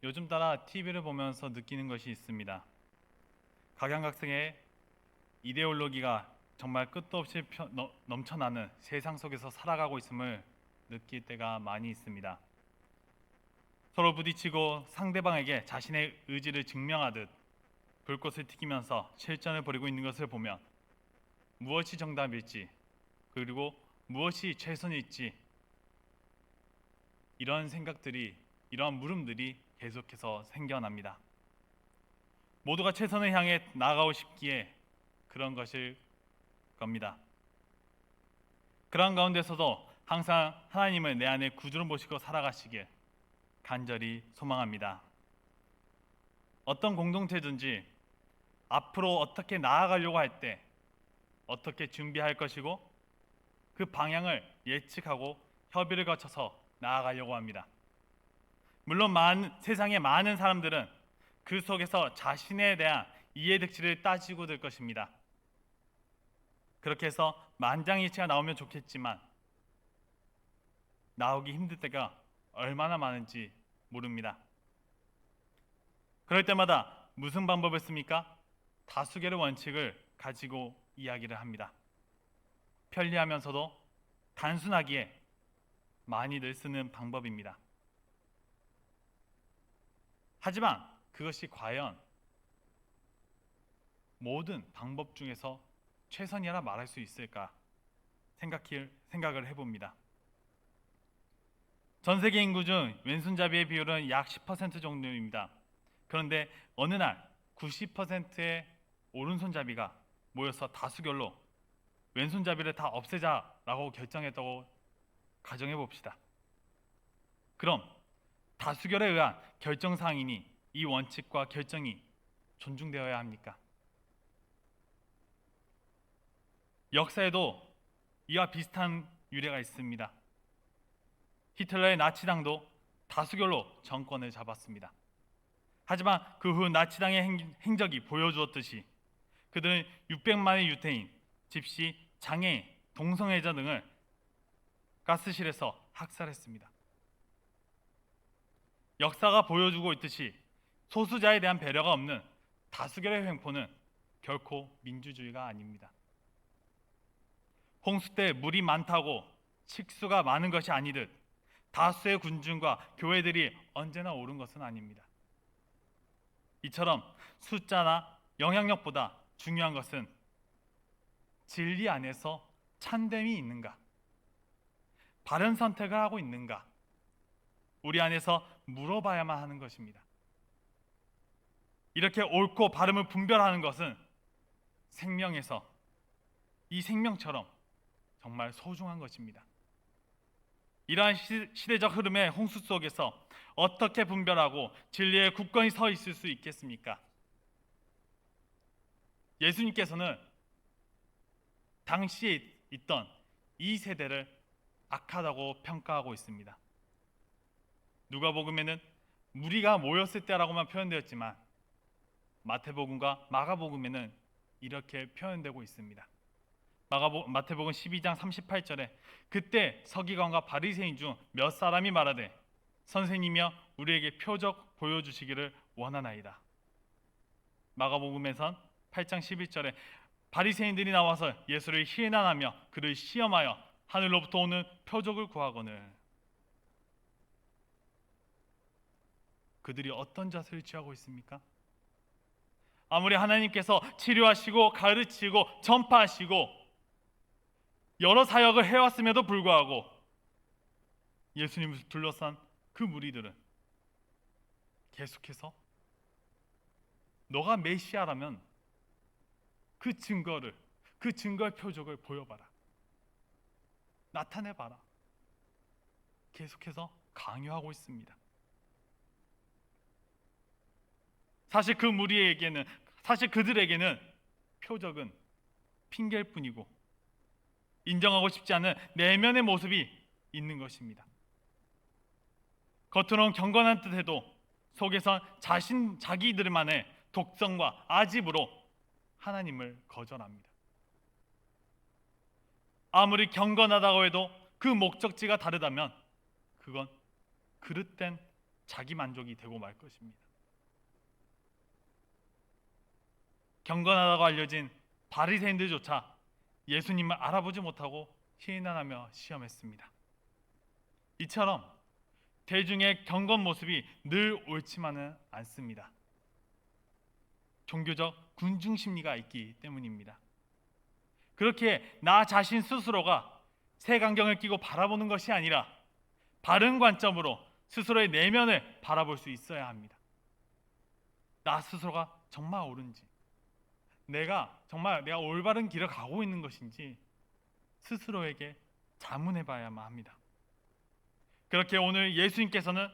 요즘 따라 TV를 보면서 느끼는 것이 있습니다. 각양각색의 이데올로기가 정말 끝도 없이 넘쳐나는 세상 속에서 살아가고 있음을 느낄 때가 많이 있습니다. 서로 부딪히고 상대방에게 자신의 의지를 증명하듯 불꽃을 튀기면서 실전을 벌이고 있는 것을 보면 무엇이 정답일지, 그리고 무엇이 최선일지, 이러한 물음들이 계속해서 생겨납니다. 모두가 최선을 향해 나아가고 싶기에 그런 것일 겁니다. 그런 가운데서도 항상 하나님을 내 안에 구주로 모시고 살아가시길 간절히 소망합니다. 어떤 공동체든지 앞으로 어떻게 나아가려고 할 때 어떻게 준비할 것이고 그 방향을 예측하고 협의를 거쳐서 나아가려고 합니다. 물론 세상의 많은 사람들은 그 속에서 자신에 대한 이해득실을 따지고 들 것입니다. 그렇게 해서 만장일치가 나오면 좋겠지만 나오기 힘들 때가 얼마나 많은지 모릅니다. 그럴 때마다 무슨 방법을 씁니까? 다수결의 원칙을 가지고 이야기를 합니다. 편리하면서도 단순하기에 많이들 쓰는 방법입니다. 하지만 그것이 과연 모든 방법 중에서 최선이라 말할 수 있을까 생각을 해봅니다. 전 세계 인구 중 왼손잡이의 비율은 약 10% 정도입니다. 그런데 어느 날 90%의 오른손잡이가 모여서 다수결로 왼손잡이를 다 없애자라고 결정했다고 가정해 봅시다. 그럼 다수결에 의한 결정사항이니 이 원칙과 결정이 존중되어야 합니까? 역사에도 이와 비슷한 유래가 있습니다. 히틀러의 나치당도 다수결로 정권을 잡았습니다. 하지만 그 후 나치당의 행적이 보여주었듯이 그들은 600만의 유태인, 집시, 장애인, 동성애자 등을 가스실에서 학살했습니다. 역사가 보여주고 있듯이 소수자에 대한 배려가 없는 다수결의 횡포는 결코 민주주의가 아닙니다. 홍수 때 물이 많다고 식수가 많은 것이 아니듯 다수의 군중과 교회들이 언제나 옳은 것은 아닙니다. 이처럼 숫자나 영향력보다 중요한 것은 진리 안에서 참됨이 있는가, 바른 선택을 하고 있는가, 우리 안에서 물어봐야만 하는 것입니다. 이렇게 옳고 바름을 분별하는 것은 이 생명처럼 정말 소중한 것입니다. 이러한 시대적 흐름의 홍수 속에서 어떻게 분별하고 진리에 굳건히 서 있을 수 있겠습니까? 예수님께서는 당시에 있던 이 세대를 악하다고 평가하고 있습니다. 누가복음에는 무리가 모였을 때라고만 표현되었지만 마태복음과 마가복음에는 이렇게 표현되고 있습니다. 마태복음 12장 38절에 그때 서기관과 바리새인 중 몇 사람이 말하되 선생님이여 우리에게 표적 보여주시기를 원하나이다. 마가복음에선 8장 11절에 바리새인들이 나와서 예수를 희난하며 그를 시험하여 하늘로부터 오는 표적을 구하거늘. 그들이 어떤 자세를 취하고 있습니까? 아무리 하나님께서 치료하시고 가르치고 전파하시고 여러 사역을 해왔음에도 불구하고 예수님을 둘러싼 그 무리들은 계속해서 너가 메시아라면 그 증거의 표적을 보여봐라, 나타내봐라, 계속해서 강요하고 있습니다. 사실 그들에게는 표적은 핑계일 뿐이고 인정하고 싶지 않은 내면의 모습이 있는 것입니다. 겉으로는 경건한 듯해도 속에선 자기들만의 독성과 아집으로 하나님을 거절합니다. 아무리 경건하다고 해도 그 목적지가 다르다면 그건 그릇된 자기 만족이 되고 말 것입니다. 경건하다고 알려진 바리새인들조차 예수님을 알아보지 못하고 시인하며 시험했습니다. 이처럼 대중의 경건 모습이 늘 옳지만은 않습니다. 종교적 군중 심리가 있기 때문입니다. 그렇게 나 자신 스스로가 색안경을 끼고 바라보는 것이 아니라 바른 관점으로 스스로의 내면을 바라볼 수 있어야 합니다. 나 스스로가 정말 옳은지, 내가 올바른 길을 가고 있는 것인지 스스로에게 자문해 봐야만 합니다. 그렇게 오늘 예수님께서는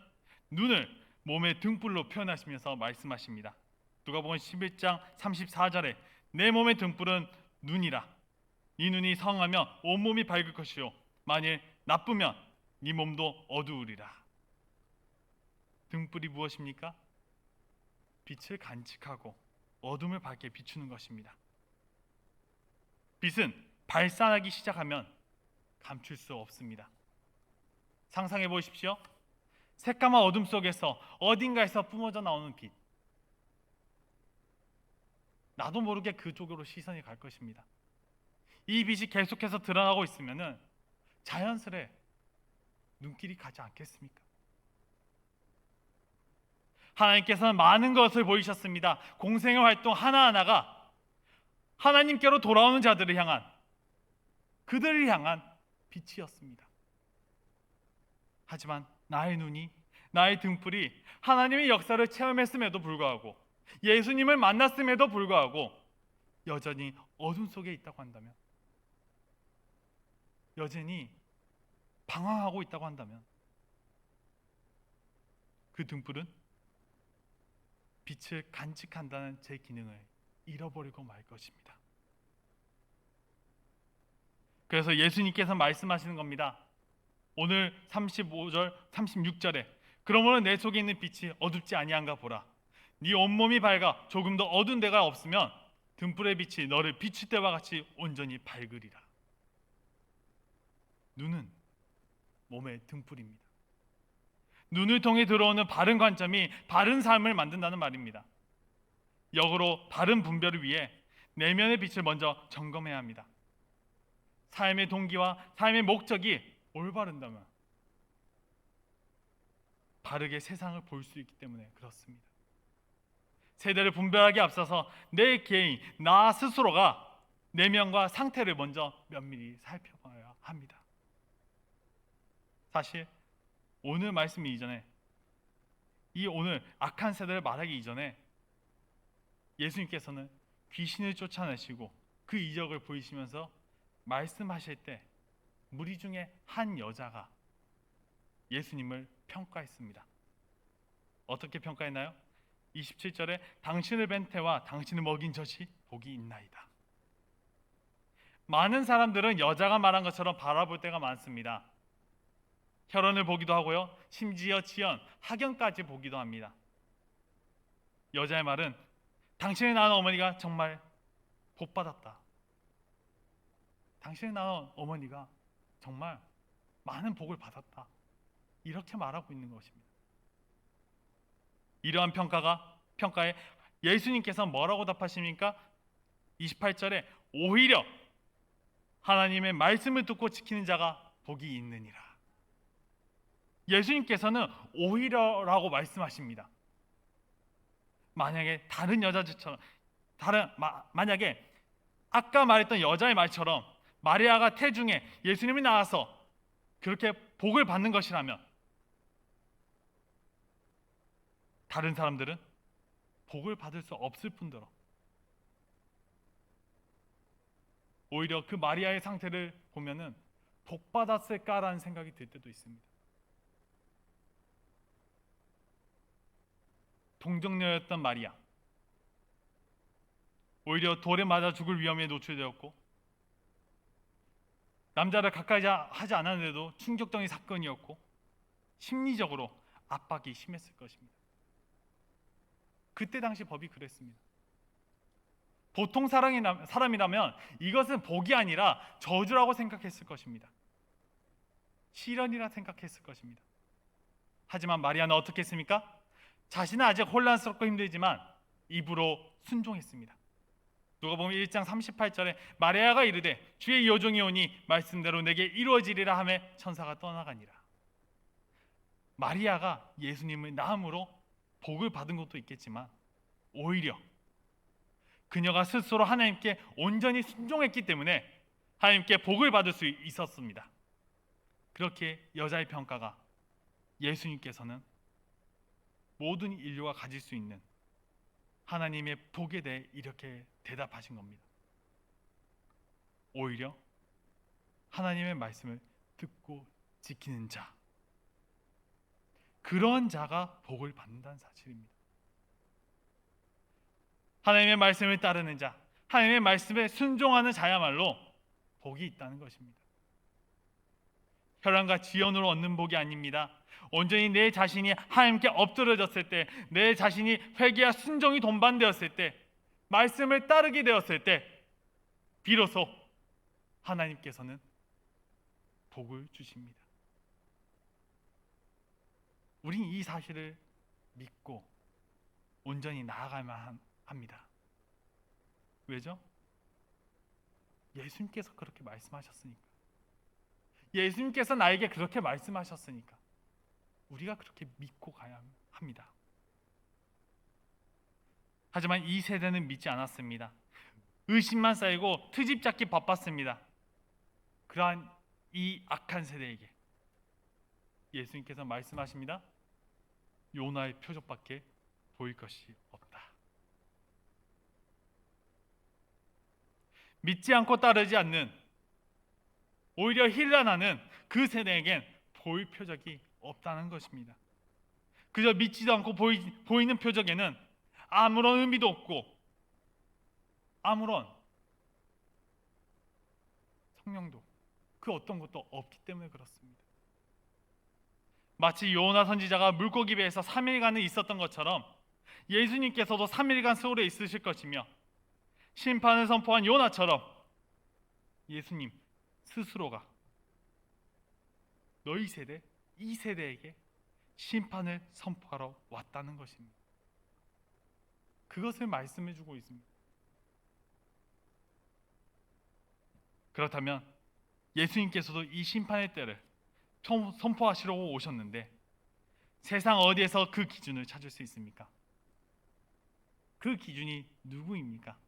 눈을 몸의 등불로 표현하시면서 말씀하십니다. 누가복음 11장 34절에 내 몸의 등불은 눈이라. 네 눈이 성하면 온몸이 밝을 것이요 만일 나쁘면 네 몸도 어두우리라. 등불이 무엇입니까? 빛을 간직하고 어둠을 밝게 비추는 것입니다. 빛은 발산하기 시작하면 감출 수 없습니다. 상상해 보십시오. 새까만 어둠 속에서 어딘가에서 뿜어져 나오는 빛. 나도 모르게 그쪽으로 시선이 갈 것입니다. 이 빛이 계속해서 드러나고 있으면 자연스레 눈길이 가지 않겠습니까? 하나님께서는 많은 것을 보이셨습니다. 공생의 활동 하나하나가 하나님께로 돌아오는 자들을 향한, 그들을 향한 빛이었습니다. 하지만 나의 눈이, 나의 등불이 하나님의 역사를 체험했음에도 불구하고, 예수님을 만났음에도 불구하고 여전히 어둠 속에 있다고 한다면, 여전히 방황하고 있다고 한다면 그 등불은 빛을 간직한다는 제 기능을 잃어버리고 말 것입니다. 그래서 예수님께서 말씀하시는 겁니다. 오늘 35절, 36절에 그러므로 내 속에 있는 빛이 어둡지 아니한가 보라. 네 온몸이 밝아 조금 더 어두운 데가 없으면 등불의 빛이 너를 비출 때와 같이 온전히 밝으리라. 눈은 몸의 등불입니다. 눈을 통해 들어오는 바른 관점이 바른 삶을 만든다는 말입니다. 역으로 바른 분별을 위해 내면의 빛을 먼저 점검해야 합니다. 삶의 동기와 삶의 목적이 올바른다면 바르게 세상을 볼 수 있기 때문에 그렇습니다. 세대를 분별하기 앞서서 내 개인, 나 스스로가 내면과 상태를 먼저 면밀히 살펴봐야 합니다. 사실 오늘 말씀 이전에, 이 오늘 악한 세대를 말하기 이전에 예수님께서는 귀신을 쫓아내시고 그 이적을 보이시면서 말씀하실 때 무리 중에 한 여자가 예수님을 평가했습니다. 어떻게 평가했나요? 27절에 당신을 뵌 태와 당신을 먹인 젖이 복이 있나이다. 많은 사람들은 여자가 말한 것처럼 바라볼 때가 많습니다. 혈연을 보기도 하고요, 심지어 지연, 학연까지 보기도 합니다. 여자의 말은 당신을 낳은 어머니가 정말 복받았다. 당신을 낳은 어머니가 정말 많은 복을 받았다. 이렇게 말하고 있는 것입니다. 이러한 평가에 예수님께서 뭐라고 답하십니까? 28절에 오히려 하나님의 말씀을 듣고 지키는 자가 복이 있느니라. 예수님께서는 오히려라고 말씀하십니다. 만약에 다른 여자들처럼, 만약에 아까 말했던 여자의 말처럼 마리아가 태중에 예수님이 나와서 그렇게 복을 받는 것이라면 다른 사람들은 복을 받을 수 없을 뿐더러 오히려 그 마리아의 상태를 보면은 복 받았을까라는 생각이 들 때도 있습니다. 동정녀였던 마리아, 오히려 돌에 맞아 죽을 위험에 노출되었고 남자를 가까이 하지 않았는데도 충격적인 사건이었고 심리적으로 압박이 심했을 것입니다. 그때 당시 법이 그랬습니다. 보통 사람이라면 이것은 복이 아니라 저주라고 생각했을 것입니다. 시련이라 생각했을 것입니다. 하지만 마리아는 어떻게 했습니까? 자신은 아직 혼란스럽고 힘들지만 입으로 순종했습니다. 누가복음 1장 38절에 마리아가 이르되 주의 여종이 오니 말씀대로 내게 이루어지리라 하며 천사가 떠나가니라. 마리아가 예수님을 낳음으로 복을 받은 것도 있겠지만 오히려 그녀가 스스로 하나님께 온전히 순종했기 때문에 하나님께 복을 받을 수 있었습니다. 그렇게 여자의 평가가 예수님께서는 모든 인류가 가질 수 있는 하나님의 복에 대해 이렇게 대답하신 겁니다. 오히려 하나님의 말씀을 듣고 지키는 자, 그런 자가 복을 받는다는 사실입니다. 하나님의 말씀을 따르는 자, 하나님의 말씀에 순종하는 자야말로 복이 있다는 것입니다. 혈안과 지연으로 얻는 복이 아닙니다. 온전히 내 자신이 하나님께 엎드려졌을 때, 내 자신이 회개와 순종이 동반되었을 때, 말씀을 따르게 되었을 때 비로소 하나님께서는 복을 주십니다. 우린 이 사실을 믿고 온전히 나아가야만 합니다. 왜죠? 예수님께서 그렇게 말씀하셨으니까. 예수님께서 나에게 그렇게 말씀하셨으니까 우리가 그렇게 믿고 가야 합니다. 하지만 이 세대는 믿지 않았습니다. 의심만 쌓이고 트집 잡기 바빴습니다. 그러한 이 악한 세대에게 예수님께서 말씀하십니다. 요나의 표적밖에 보일 것이 없다. 믿지 않고 따르지 않는, 오히려 힐난하는 그 세대에겐 보일 표적이 없다는 것입니다. 그저 믿지도 않고 보이는 표적에는 아무런 의미도 없고 아무런 성령도 그 어떤 것도 없기 때문에 그렇습니다. 마치 요나 선지자가 물고기 배에서 3일간은 있었던 것처럼 예수님께서도 3일간 소홀에 있으실 것이며, 심판을 선포한 요나처럼 예수님 스스로가 너희 세대, 이 세대에게 심판을 선포하러 왔다는 것입니다. 그것을 말씀해 주고 있습니다. 그렇다면 예수님께서도 이 심판의 때를 선포하시려고 오셨는데 세상 어디에서 그 기준을 찾을 수 있습니까? 그 기준이 누구입니까?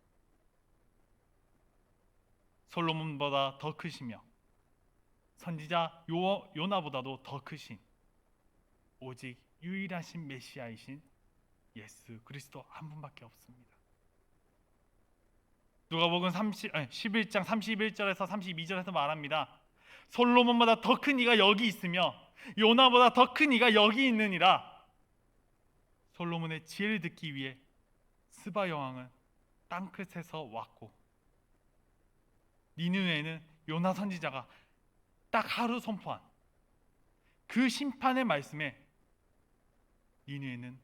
솔로몬보다 더 크시며 선지자 요나보다도 더 크신 오직 유일하신 메시아이신 예수 그리스도 한 분밖에 없습니다. 누가복음 11장 31절에서 32절에서 말합니다. 솔로몬보다 더 큰 이가 여기 있으며 요나보다 더 큰 이가 여기 있느니라. 솔로몬의 지혜를 듣기 위해 스바 여왕은 땅끝에서 왔고, 니느웨에는 요나 선지자가 딱 하루 선포한 그 심판의 말씀에 니느웨는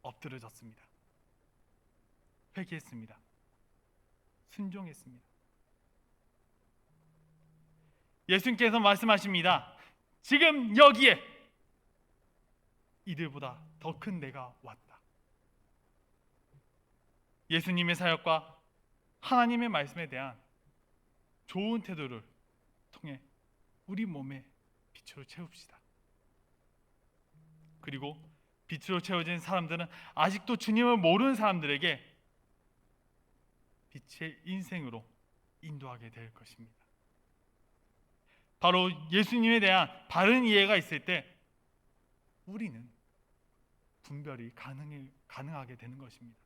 엎드려졌습니다. 회개했습니다. 순종했습니다. 예수님께서 말씀하십니다. 지금 여기에 이들보다 더 큰 내가 왔다. 예수님의 사역과 하나님의 말씀에 대한 좋은 태도를 통해 우리 몸에 빛으로 채웁시다. 그리고 빛으로 채워진 사람들은 아직도 주님을 모르는 사람들에게 빛의 인생으로 인도하게 될 것입니다. 바로 예수님에 대한 바른 이해가 있을 때 우리는 분별이 가능하게 되는 것입니다.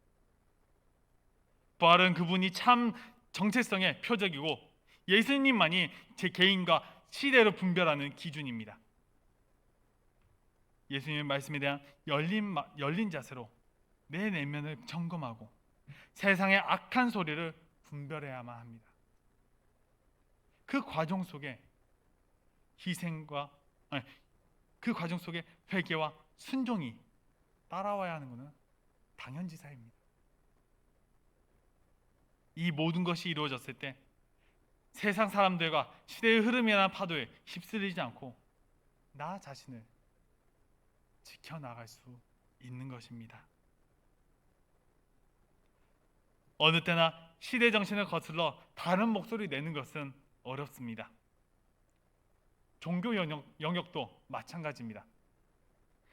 부활은 그분이 참 정체성의 표적이고 예수님만이 제 개인과 시대를 분별하는 기준입니다. 예수님의 말씀에 대한 열린 자세로 내 내면을 점검하고 세상의 악한 소리를 분별해야만 합니다. 그 과정 속에 그 과정 속에 회개와 순종이 따라와야 하는 것은 당연지사입니다. 이 모든 것이 이루어졌을 때 세상 사람들과 시대의 흐름이나 파도에 휩쓸리지 않고 나 자신을 지켜나갈 수 있는 것입니다. 어느 때나 시대 정신을 거슬러 다른 목소리 내는 것은 어렵습니다. 종교 영역도 마찬가지입니다.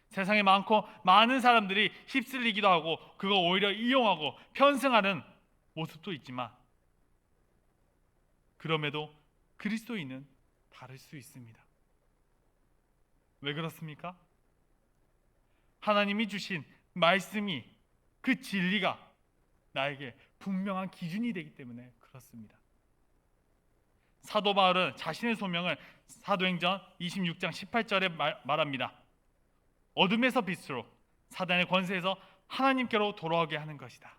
세상에 많고 많은 사람들이 휩쓸리기도 하고 그거 오히려 이용하고 편승하는 모습도 있지만, 그럼에도 그리스도인은 다를 수 있습니다. 왜 그렇습니까? 하나님이 주신 말씀이, 그 진리가 나에게 분명한 기준이 되기 때문에 그렇습니다. 사도 바울은 자신의 소명을 사도행전 26장 18절에 말합니다. 어둠에서 빛으로, 사단의 권세에서 하나님께로 돌아오게 하는 것이다.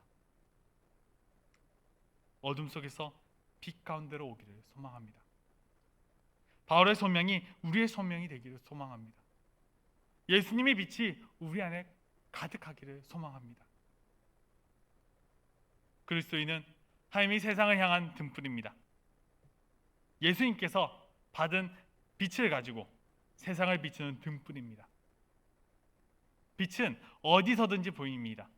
어둠 속에서 빛 가운데로 오기를 소망합니다. 바울의 소명이 우리의 소명이 되기를 소망합니다. 예수님의 빛이 우리 안에 가득하기를 소망합니다. 그리스도인은 하나님이 세상을 향한 등불입니다. 예수님께서 받은 빛을 가지고 세상을 비추는 등불입니다. 빛은 어디서든지 보입니다.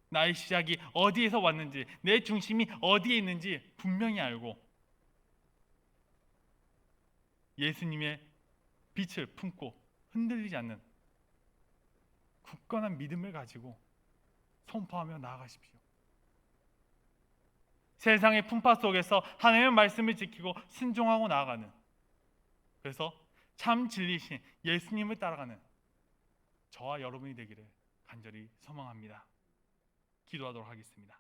나의 시작이 어디에서 왔는지, 내 중심이 어디에 있는지 분명히 알고 예수님의 빛을 품고 흔들리지 않는 굳건한 믿음을 가지고 선포하며 나아가십시오. 세상의 풍파 속에서 하나님의 말씀을 지키고 순종하고 나아가는, 그래서 참 진리신 예수님을 따라가는 저와 여러분이 되기를 간절히 소망합니다. 기도하도록 하겠습니다.